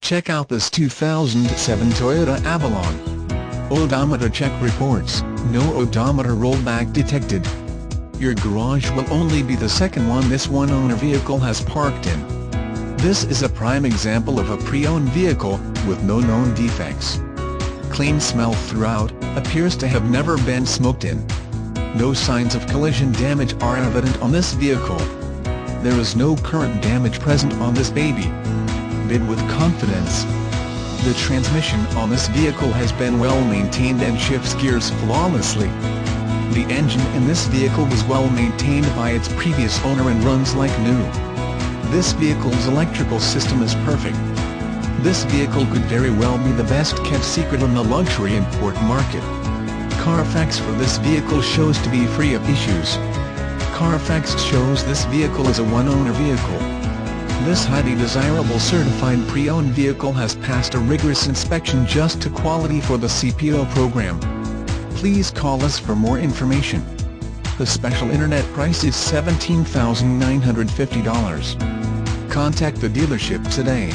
Check out this 2007 Toyota Avalon. Odometer check reports, no odometer rollback detected. Your garage will only be the second one this one-owner vehicle has parked in. This is a prime example of a pre-owned vehicle, with no known defects. Clean smell throughout, appears to have never been smoked in. No signs of collision damage are evident on this vehicle. There is no current damage present on this baby. Bid with confidence. The transmission on this vehicle has been well maintained and shifts gears flawlessly. The engine in this vehicle was well maintained by its previous owner and runs like new. This vehicle's electrical system is perfect. This vehicle could very well be the best kept secret on the luxury import market. Carfax for this vehicle shows to be free of issues. Carfax shows this vehicle is a one-owner vehicle. This highly desirable certified pre-owned vehicle has passed a rigorous inspection just to quality for the CPO program. Please call us for more information. The special internet price is $17,950. Contact the dealership today.